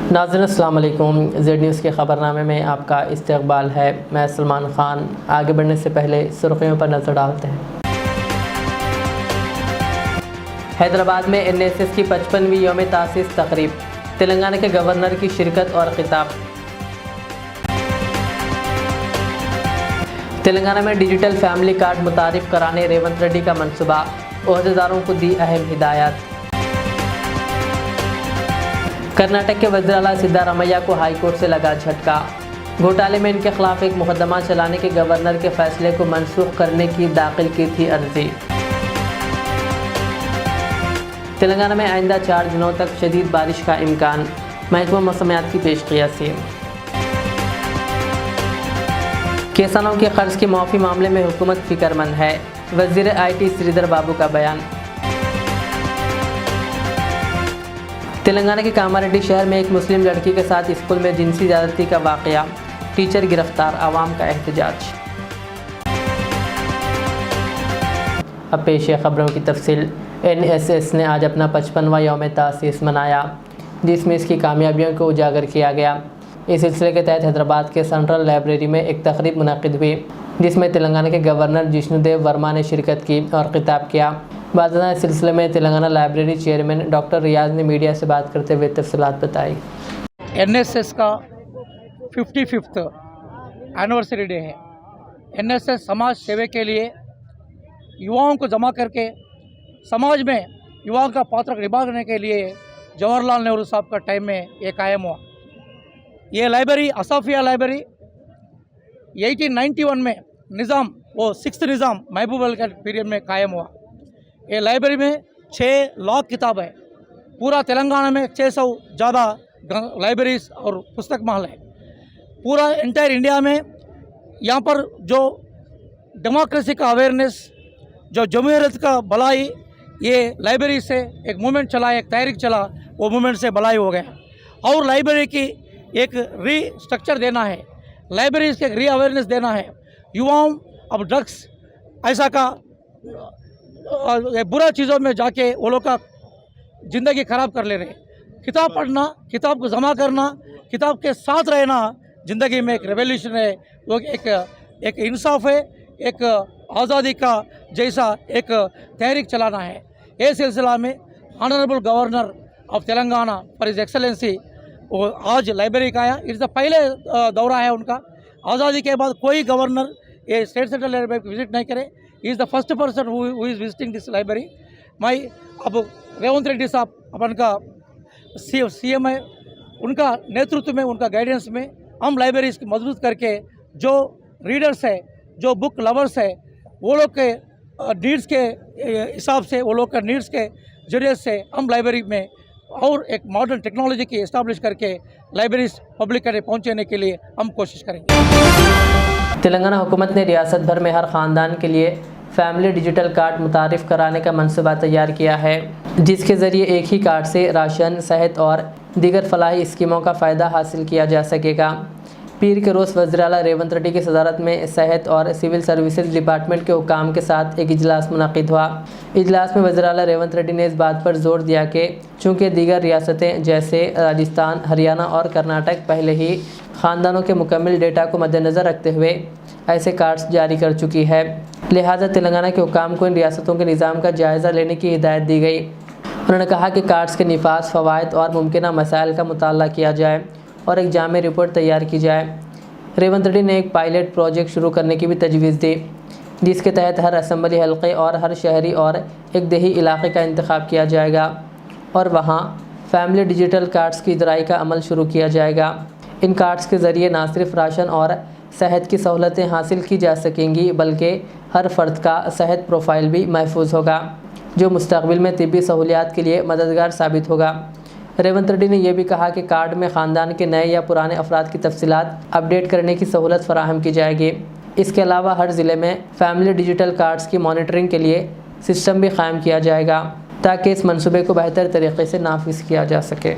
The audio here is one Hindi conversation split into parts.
नाज़रीन अस्सलाम वालेकुम। ज़ेड न्यूज़ के ख़बरनामे में आपका इस्तकबाल है। मैं सलमान ख़ान। आगे बढ़ने से पहले सुर्ख़ियों पर नज़र डालते हैं। हैदराबाद में NSS की 55वीं यौम तासीस तक़रीब, तेलंगाना के गवर्नर की शिरकत और खिताब। तेलंगाना में डिजिटल फैमिली कार्ड मुतारिफ़ कराने रेवंत रेड्डी का मनसूबा, ओहदेदारों को दी अहम हिदायत। कर्नाटक के वज़ीर आला सिद्धारमैया को हाई कोर्ट से लगा झटका, घोटाले में इनके खिलाफ एक मुकदमा चलाने के गवर्नर के फैसले को मनसूख करने की दाखिल की थी अर्जी। तेलंगाना में आइंदा 4 दिनों तक शदीद बारिश का इम्कान, महकमा मौसमियात की पेशकियासी। किसानों के कर्ज की माफ़ी मामले में हुकूमत फिक्रमंद है, वज़ीर IT श्रीधर बाबू का बयान। तेलंगाना के कामारेड्डी शहर में एक मुस्लिम लड़की के साथ स्कूल में जिनसी ज़्यादती का वाक़या, टीचर गिरफ्तार, आवाम का एहतजाज। अब पेश है ख़बरों की तफसील। NSS ने आज अपना 55वां यौम तासीस मनाया, जिसमें इसकी कामयाबियों को उजागर किया गया। इस सिलसिले के तहत हैदराबाद के सेंट्रल लाइब्रेरी में एक तकरीब मुनक़िद हुई, जिसमें तेलंगाना के गवर्नर जिष्णुदेव वर्मा ने शिरकत की और खिताब किया। बाज़ाना इस सिलसिले में तेलंगाना लाइब्रेरी चेयरमैन डॉक्टर रियाज ने मीडिया से बात करते हुए तफसीलात बताई। NSS का 55th एनिवर्सरी डे है। NSS समाज सेवा के लिए युवाओं को जमा करके समाज में युवाओं का पात्र निभाने के लिए जवाहरलाल नेहरू साहब का टाइम में ये कायम हुआ। ये लाइब्रेरी असाफिया लाइब्रेरी 1891 में निज़ाम, वो 6th निज़ाम महबूब अली के पीरियड में कायम हुआ। ये लाइब्रेरी में 6 लाख किताब है। पूरा तेलंगाना में 600 ज़्यादा लाइब्रेरीज और पुस्तक महल है। पूरा इंटायर इंडिया में यहाँ पर जो डेमोक्रेसी का अवेयरनेस, जो जमहूरियत का भलाई, ये लाइब्रेरी से एक मूवमेंट चला, एक तहरीक चला, वो मूवमेंट से भलाई हो गया। और लाइब्रेरी की एक रीस्ट्रक्चर देना है, लाइब्रेरी के री अवेयरनेस देना है। युवाओं अब ड्रग्स ऐसा का बुरा चीज़ों में जाके वो लोग का ज़िंदगी ख़राब कर ले रहे। किताब पढ़ना, किताब को जमा करना, किताब के साथ रहना ज़िंदगी में एक रेवोल्यूशन है, वो एक इंसाफ है, एक आज़ादी का जैसा एक तहरीक चलाना है। ये सिलसिला में honourable governor of Telangana for his excellency वो आज लाइब्रेरी का आया। इस पहले दौरा है उनका। आज़ादी के बाद कोई गवर्नर ये स्टेट सेंट्रल लाइब्रेरी विजिट नहीं करे। He is the first person who is visiting this library. मैं अब रेवंत रेड्डी साहब अपन का CM है, उनका नेतृत्व में, उनका गाइडेंस में हम लाइब्रेरीज की मजबूत करके जो रीडर्स है, जो बुक लवर्स है, वो लोग के नीड्स के हिसाब से, वो लोग का नीड्स के जरिए से हम लाइब्रेरी में और एक मॉडर्न टेक्नोलॉजी की इस्टेब्लिश करके लाइब्रेरीज पब्लिक के पहुँचाने के लिए हम कोशिश करेंगे। तेलंगाना हुकूमत ने रियासत भर में हर ख़ानदान के लिए फैमिली डिजिटल कार्ड मुतारिफ़ कराने का मनसूबा तैयार किया है, जिसके ज़रिए एक ही कार्ड से राशन, सेहत और दीगर फलाही स्कीमों का फ़ायदा हासिल किया जा सकेगा। पीर के रोज़ वज़ीर आला रेवंत रेड्डी की सदारत में सेहत और सिविल सर्विसेज डिपार्टमेंट के हुकाम के साथ एक इजलास मुनक़िद हुआ। इजलास में वज़ीर आला रेवंत रेड्डी ने इस बात पर जोर दिया कि चूँकि दीगर रियासतें जैसे राजस्थान, हरियाणा और कर्नाटक पहले ही ख़ानदानों के मुकम्मल डेटा को मद्देनज़र रखते हुए ऐसे कार्ड्स जारी कर चुकी है, लिहाजा तेलंगाना के हुकाम को इन रियासतों के निज़ाम का जायज़ा लेने की हिदायत दी गई। उन्होंने कहा कि कार्ड्स के निफाज, फ़वाइद और मुमकिन मसाइल का मुताला किया जाए और एक जामे रिपोर्ट तैयार की जाए। रेवंत रेड्डी ने एक पायलट प्रोजेक्ट शुरू करने की भी तजवीज़ दी, जिसके तहत हर असम्बली हल्के और हर शहरी और एक देही इलाके का इंतखाब किया जाएगा और वहाँ फैमिली डिजिटल कार्ड्स की इजराई का अमल शुरू किया जाएगा। इन कार्ड्स के ज़रिए ना सिर्फ राशन और सेहत की सहूलतें हासिल की जा सकेंगी, बल्कि हर फ़र्द का सेहत प्रोफाइल भी महफूज होगा, जो मुस्तक़बिल में तिब्बी सहूलियात के लिए मददगार साबित होगा। रेवंत रेड्डी ने यह भी कहा कि कार्ड में ख़ानदान के नए या पुराने अफराद की तफसीलात अपडेट करने की सहूलत फ़राहम की जाएगी। इसके अलावा हर ज़िले में फैमिली डिजिटल कार्ड्स की मॉनिटरिंग के लिए सिस्टम भी कायम किया जाएगा, ताकि इस मनसूबे को बेहतर तरीके से नाफिज किया जा सके।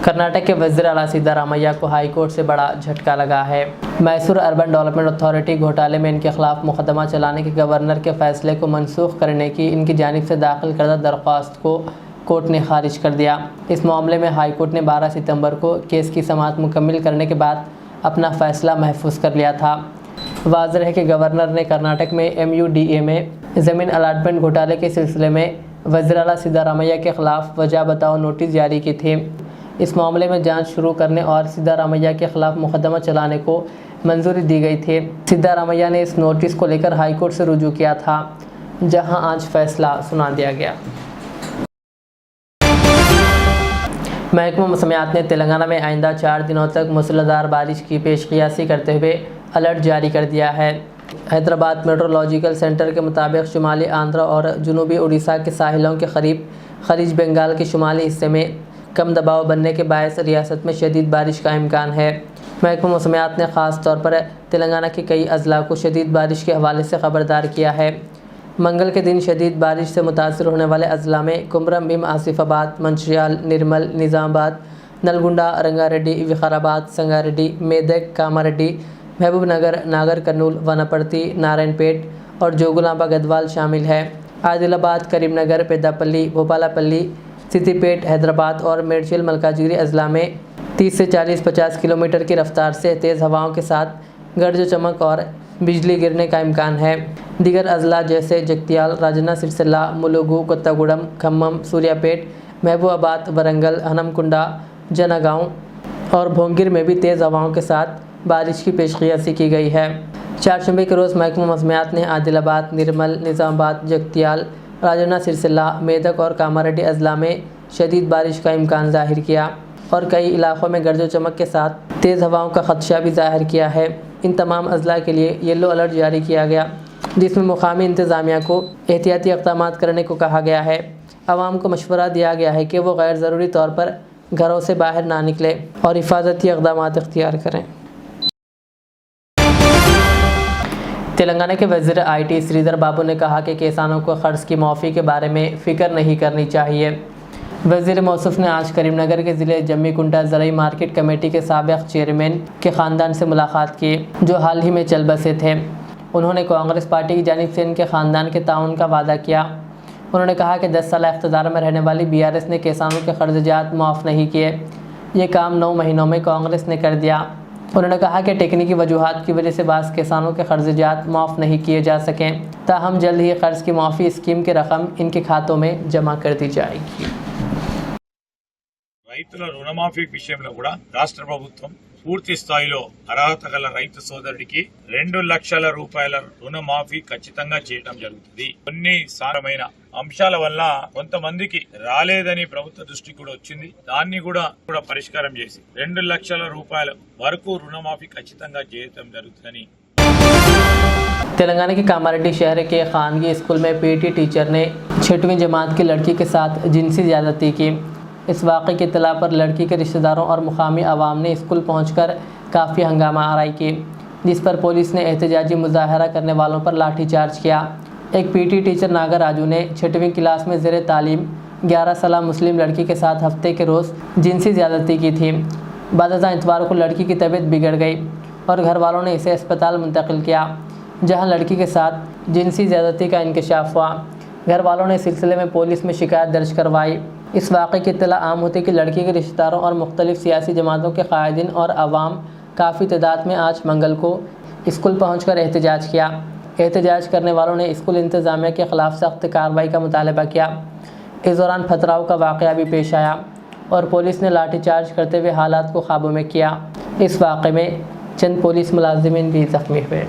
कर्नाटक के वज़ीर आला सिद्धारमैया को हाई कोर्ट से बड़ा झटका लगा है। मैसूर अर्बन डेवलपमेंट अथॉरिटी घोटाले में इनके खिलाफ मुकदमा चलाने के गवर्नर के फैसले को मनसूख करने की इनकी जानिब से दाखिल करदा दरख्वास्त को कोर्ट ने खारिज कर दिया। इस मामले में हाई कोर्ट ने 12 सितंबर को केस की समाअत मुकम्मिल करने के बाद अपना फ़ैसला महफूज कर लिया था। वाज़ेह है कि गवर्नर ने कर्नाटक में MUDA में ज़मीन अलाटमेंट घोटाले के सिलसिले में वज़ीर आला सिद्धारामैया के ख़िलाफ़ वजह बताओ नोटिस जारी की थी। इस मामले में जांच शुरू करने और सिद्धारामैया के ख़िलाफ़ मुकदमा चलाने को मंजूरी दी गई थी। सिद्धारामैया ने इस नोटिस को लेकर हाई कोर्ट से रुजू किया था, जहां आज फैसला सुना दिया गया। महकमा मौसमियात ने तेलंगाना में आइंदा 4 दिनों तक मूसलाधार बारिश की पेशकियासी करते हुए अलर्ट जारी कर दिया है। हैदराबाद मेट्रोलॉजिकल सेंटर के मुताबिक शुमाली आंध्र और जुनूबी उड़ीसा के साहिलों के करीब खलीज बंगाल के शुमाली हिस्से में कम दबाव बनने के बायस रियासत में शदीद बारिश का इम्कान है। महकमा मौसमियात ने ख़ास तौर पर तेलंगाना के कई अज़ला को शदीद बारिश के हवाले से ख़बरदार किया है। मंगल के दिन शदीद बारिश से मुतासर होने वाले अज़ला में कुमरम भीम, आसिफाबाद, मंचिर्याल, निर्मल, निज़ामाबाद, नलगुंडा, रंगारेड्डी, विकाराबाद, संगारेड्डी, मेदक, कामारेड्डी, महबूब नगर, नागर कर्नूल, वनपर्ती, नारायणपेट और जोगुलांबा गदवाल शामिल है। आदिलाबाद, करीमनगर, पेद्दापल्ली, भोपालापल्ली, सिद्दीपेट, हैदराबाद और मेडचल मलकाजिगिरी अज़ला में 30 से 40-50 किलोमीटर की रफ्तार से तेज़ हवाओं के साथ गर्ज चमक और बिजली गिरने का इम्कान है। दीगर अज़ला जैसे जगतियाल, राजन्ना सिरसिल्ला, मुलुगु, कोत्तागुडम, खम्मम, सूर्यापेट, महबूबाबाद, वरंगल, हनमकुंडा, जनगांव और भोंगिर में भी तेज़ हवाओं के साथ बारिश की पेशकियासी की गई है। चारशंबे के रोज़ महकमा मौसमियात ने आदिलाबाद, निर्मल, निज़ामाबाद, जगतियाल, राजन्ना सिरसिल्ला, मेदक और कामारेड्डी अज़ला में शदीद बारिश का इम्कान ज़ाहिर किया और कई इलाक़ों में गर्ज चमक के साथ तेज़ हवाओं का ख़दशा भी ज़ाहिर किया है। इन तमाम अज़ला के लिए येलो अलर्ट जारी किया गया, जिसमें मुकामी इंतज़ामिया को एहतियाती इक़दाम करने को कहा गया है। आवाम को मशवरा दिया गया है कि वो गैर ज़रूरी तौर पर घरों से बाहर ना निकले और हिफाजती इक़दाम इख्तियार करें। तेलंगाना के वज़ीर IT श्रीधर बाबू ने कहा कि किसानों को क़र्ज़ की माफ़ी के बारे में फ़िक्र नहीं करनी चाहिए। वज़ीर मौसूफ़ ने आज करीमनगर के ज़िले जम्मीकुंटा ज़राई मार्केट कमेटी के साबिक़ चेयरमैन के ख़ानदान से मुलाकात की, जो हाल ही में चल बसे थे। उन्होंने कांग्रेस पार्टी की जानिब से इनके ख़ानदान के ताउन का वादा किया। उन्होंने कहा कि 10 साल इक़्तिदार में रहने वाली BRS ने किसानों के क़र्ज़ात माफ़ नहीं किए। ये काम 9 महीनों में कांग्रेस ने कर दिया। उन्होंने कहा कि टेक्निकी वजूहात की वजह से बाज़ किसानों के क़र्ज़ात माफ़ नहीं किए जा सकें, ताहम जल्द ही क़र्ज़ की माफ़ी स्कीम की रकम इनके खातों में जमा कर दी जाएगी। రైతుల రుణమాఫీ విషయంలో కూడా రాష్ట్ర ప్రభుత్వం పూర్తి స్థాయిలో అర్హత గల రైతు సోదరుడికి 2 లక్షల రూపాయల రుణమాఫీ ఖచ్చితంగా చేయడం జరుగుతుంది. కొన్ని సారమైన అంశాల వల్ల కొంతమందికి రాలేదని ప్రభుత్వ దృష్టికి కూడా వచ్చింది. దాన్ని కూడా పరిష్కారం చేసి 2 లక్షల రూపాయల వరకు రుణమాఫీ ఖచ్చితంగా చేయడం జరుగుతుందని तेलंगाना के कामारेड्डी शहर के खानगी स्कूल में PT टीचर ने 6वीं जमात की लड़की के साथ जिनसी ज़्यादती की। इस वाक़े की इत्तला पर लड़की के रिश्तेदारों और मुकामी आवाम ने स्कूल पहुंचकर काफ़ी हंगामा आराई की, जिस पर पुलिस ने एहतजाजी मुजाहरा करने वालों पर लाठीचार्ज किया। एक PT टीचर नागर राजू ने 6वीं क्लास में ज़ेरे तालीम 11 साल मुस्लिम लड़की के साथ हफ्ते के रोज़ जिनसी ज़्यादती की थी। बादशाह इतवार को लड़की की तबीयत बिगड़ गई और घर वालों ने इसे अस्पताल मुंतकिल किया, जहां लड़की के साथ जिनसी ज़्यादती का इंकशाफ हुआ। घर वालों ने इस सिलसिले में पुलिस में शिकायत दर्ज करवाई। इस वाक़े की इत्तला आम होती कि लड़की के रिश्तेदारों और मुख्तलिफ सियासी जमातों के कायदीन और अवाम काफ़ी तादाद में आज मंगल को स्कूल पहुंचकर एहतजाज किया। एहतजाज करने वालों ने स्कूल इंतज़ामिया के ख़िलाफ़ सख्त कार्रवाई का मुतालबा किया। इस दौरान पथराव का वाक़या भी पेश आया और पुलिस ने लाठीचार्ज करते हुए हालात को काबू में किया। इस वाक़े में चंद पुलिस मुलाजिमीन भी ज़ख्मी हुए।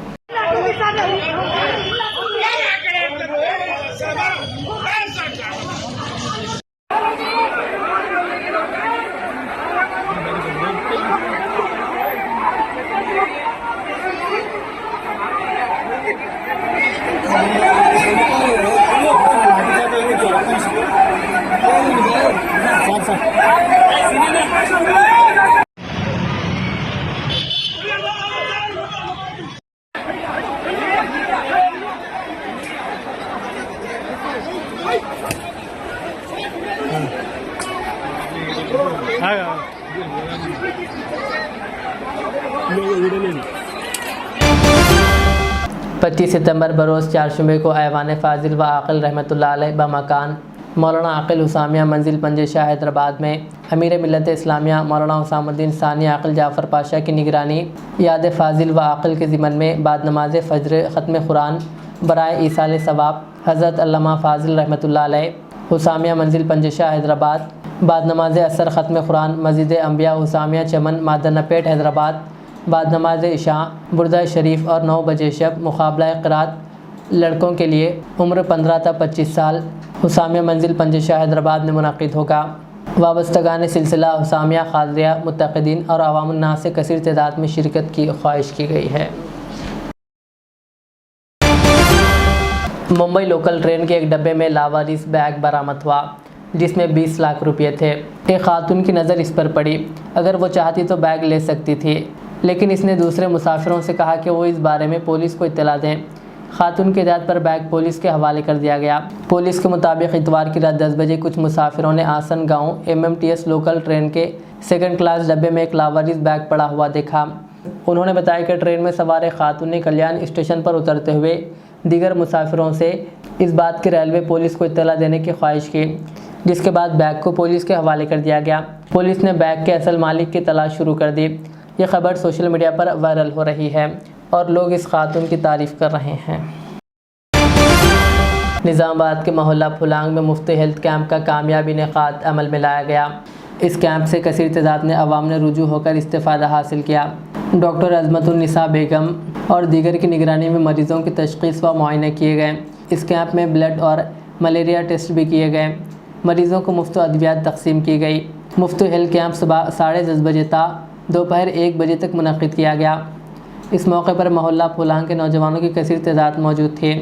पच्चीस सितंबर बरोज़ चारशंबे को ऐवान फ़ाजिल व आक़िल रहमतुल्लाह अलैह बमकान मौलाना आकिल हुसामिया मंजिल पंजेशा हैदराबाद में अमीर मिल्लत इस्लामिया मौलाना हुसामुद्दीन सानी आकिल जाफ़र पाशा की निगरानी याद फ़ाजिल व आकिल के ज़िमन में बाद नमाज फ़ज्र ख़त्म कुरान बराए ईसाल सवाब हज़रत अल्लामा फ़ाजिल रहमतुल्लाह अलैह हुसामिया मंजिल पंजेशा हैदराबाद बाद नमाज असर ख़त्म कुरान मस्जिद अम्बिया हुसामिया चमन मादनापेट हैदराबाद बाद नमाज इशा बुर्दा शरीफ और 9 बजे शब मुकाबला क़िरात लड़कों के लिए उम्र 15 से 25 साल हुसामिया मंजिल पंजेशा हैदराबाद में मुनक़िद होगा। वाबस्तगान सिलसिला हुसामिया क़ादरिया मुत्तक़िदीन और अवामुन्नास से कसीर तादाद में शिरकत की ख्वाहिश की गई है। मुंबई लोकल ट्रेन के एक डब्बे में लावारिस बैग बरामद हुआ जिसमें 20 लाख रुपये थे। एक खातून की नज़र इस पर पड़ी। अगर वो चाहती तो बैग ले सकती थी, लेकिन इसने दूसरे मुसाफिरों से कहा कि वो इस बारे में पुलिस को इत्तला दें। खातून के हिदायत पर बैग पुलिस के हवाले कर दिया गया। पुलिस के मुताबिक इतवार की रात 10 बजे कुछ मुसाफिरों ने आसन गांव MMTS लोकल ट्रेन के सेकंड क्लास डब्बे में एक लावारिस बैग पड़ा हुआ देखा। उन्होंने बताया कि ट्रेन में सवार एक खातून ने कल्याण स्टेशन पर उतरते हुए दीगर मुसाफिरों से इस बात की रेलवे पुलिस को इत्तला देने की ख्वाहिश की, जिसके बाद बैग को पुलिस के हवाले कर दिया गया। पुलिस ने बैग के असल मालिक की तलाश शुरू कर दी। ये खबर सोशल मीडिया पर वायरल हो रही है और लोग इस खातून की तारीफ़ कर रहे हैं। निज़ामाबाद के मोहल्ला फुलांग में मुफ्त हेल्थ कैंप का कामयाबी इनेकाद अमल में लाया गया। इस कैंप से कसीर तादाद में अवाम ने रुजू होकर इस्तेफ़ादा हासिल किया। डॉक्टर अज़मतुन्निसा बेगम और दीगर की निगरानी में मरीज़ों की तशख़ीस व मुआयने किए गए। इस कैंप में ब्लड और मलेरिया टेस्ट भी किए गए। मरीज़ों को मुफ्त अद्वियात तकसीम की गई। मुफ्त हेल्थ कैंप सुबह 10:30 बजे था दोपहर 1 बजे तक मुनक़िद किया गया। इस मौके पर मोहल्ला फुलांग के नौजवानों की कसीर तादाद मौजूद थी।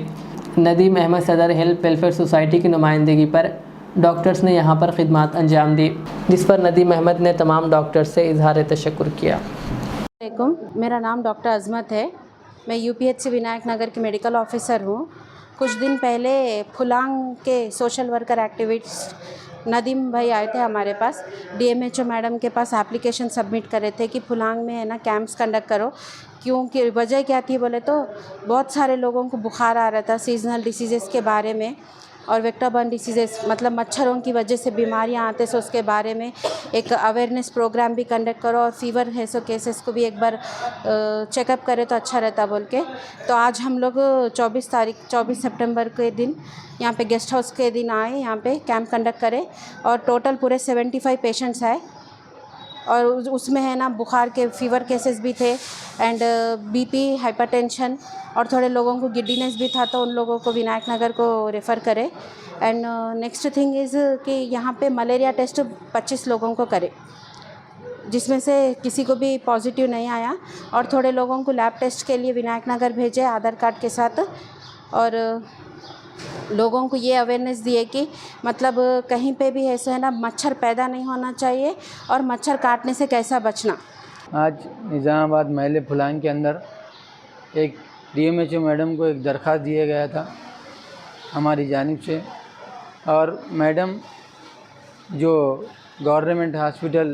नदीम अहमद सदर हेल्थ वेलफेयर सोसाइटी की नुमाइंदगी पर डॉक्टर्स ने यहां पर खिदमत अंजाम दी, जिस पर नदीम अहमद ने तमाम डॉक्टर्स से इजहार तशक्कुर किया। मेरा नाम डॉक्टर अज़मत है। मैं UPHC विनायक नगर की मेडिकल ऑफिसर हूँ। कुछ दिन पहले फुलांग के सोशल वर्कर एक्टिविस्ट नदीम भाई आए थे हमारे पास। DMHO मैडम के पास एप्लीकेशन सबमिट करे थे कि फुलांग में है ना कैंप्स कंडक्ट करो, क्योंकि वजह क्या थी बोले तो बहुत सारे लोगों को बुखार आ रहा था सीजनल डिसीज़ेस के बारे में और वेक्टर बर्न डिसीज़ेस मतलब मच्छरों की वजह से बीमारियां आते सो उसके बारे में एक अवेयरनेस प्रोग्राम भी कंडक्ट करो और फीवर है सो केसेस को भी एक बार चेकअप करें तो अच्छा रहता बोल के। तो आज हम लोग 24 सितंबर के दिन यहाँ पे गेस्ट हाउस के दिन आए, यहाँ पे कैंप कंडक्ट करे और टोटल पूरे 75 पेशेंट्स आए और उसमें है ना बुखार के फीवर केसेस भी थे एंड BP हाइपरटेंशन और थोड़े लोगों को गिड्डीनेस भी था, तो उन लोगों को विनायक नगर को रेफ़र करे। एंड नेक्स्ट थिंग इज़ कि यहाँ पे मलेरिया टेस्ट 25 लोगों को करे, जिसमें से किसी को भी पॉजिटिव नहीं आया और थोड़े लोगों को लैब टेस्ट के लिए विनायक नगर भेजे आधार कार्ड के साथ और लोगों को ये अवेयरनेस दिए कि मतलब कहीं पे भी ऐसा है ना मच्छर पैदा नहीं होना चाहिए और मच्छर काटने से कैसा बचना। आज निज़ामाबाद महल फुलांग के अंदर एक DMHO मैडम को एक दरख्वास्त दिया गया था हमारी जानिब से, और मैडम जो गवर्नमेंट हॉस्पिटल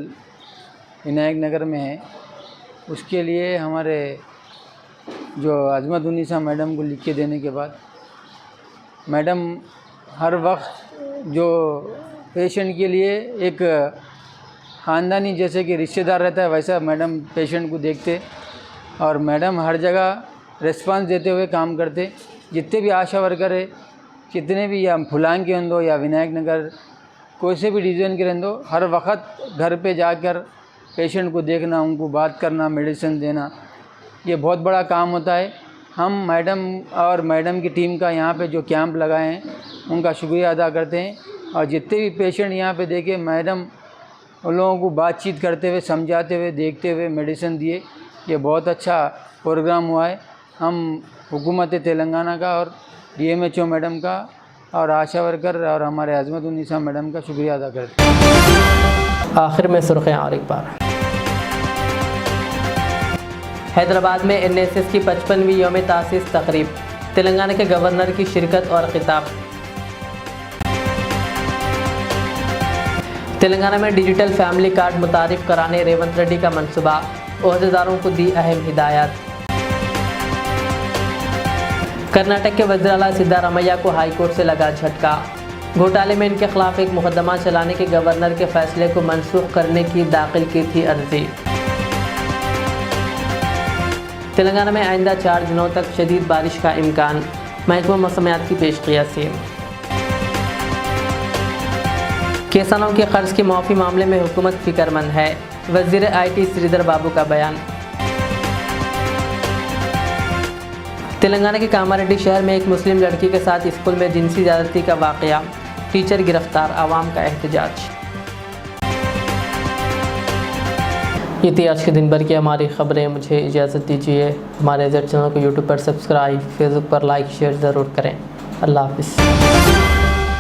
विनायक नगर में है उसके लिए हमारे जो अज़मतुन्निसा मैडम को लिख के देने के बाद मैडम हर वक्त जो पेशेंट के लिए एक ख़ानदानी जैसे कि रिश्तेदार रहता है वैसा मैडम पेशेंट को देखते और मैडम हर जगह रिस्पांस देते हुए काम करते। जितने भी आशा वर्कर है, कितने भी या फुलांग के हों या विनायक नगर कोई से भी डिवीज़न के रहें, हर वक्त घर पे जाकर पेशेंट को देखना, उनको बात करना, मेडिसिन देना, ये बहुत बड़ा काम होता है। हम मैडम और मैडम की टीम का यहाँ पे जो कैंप लगाए हैं उनका शुक्रिया अदा करते हैं और जितने भी पेशेंट यहाँ पे देखे मैडम उन लोगों को बातचीत करते हुए, समझाते हुए, देखते हुए मेडिसिन दिए। ये बहुत अच्छा प्रोग्राम हुआ है। हम हुकूमत तेलंगाना का और DMHO मैडम का और आशा वर्कर और हमारे अज़मतुन्निसा मैडम का शुक्रिया अदा करते हैं। आखिर में सुर्ख़ियां और एक बार। हैदराबाद में NSS की 55वीं यौम तासीस तकरीब, तेलंगाना के गवर्नर की शिरकत और खिताब। तेलंगाना में डिजिटल फैमिली कार्ड मुतारिफ कराने रेवंत रेड्डी का मंसूबा, ओहदेदारों को दी अहम हिदायत। कर्नाटक के वज़ीर आला सिद्धारमैया को हाईकोर्ट से लगा झटका, घोटाले में इनके खिलाफ एक मुकदमा चलाने के गवर्नर के फैसले को मनसूख करने की दाखिल की थी अर्जी। तेलंगाना में आइंदा 4 दिनों तक शदीद बारिश का इम्कान, महकमा मौसमियात की पेशकिया से। किसानों के कर्ज की माफ़ी मामले में हुकूमत फिक्रमंद है, वज़ीर IT श्रीधर बाबू का बयान। तेलंगाना के कामारेड्डी शहर में एक मुस्लिम लड़की के साथ स्कूल में जिनसी ज़्यादती का वाक़या, टीचर गिरफ्तार, आवाम का एहतजाज। ये थी आज के दिन भर की हमारी ख़बरें। मुझे इजाज़त दीजिए। हमारे चैनल को यूट्यूब पर सब्सक्राइब, फेसबुक पर लाइक शेयर ज़रूर करें। अल्लाह हाफ़िज़।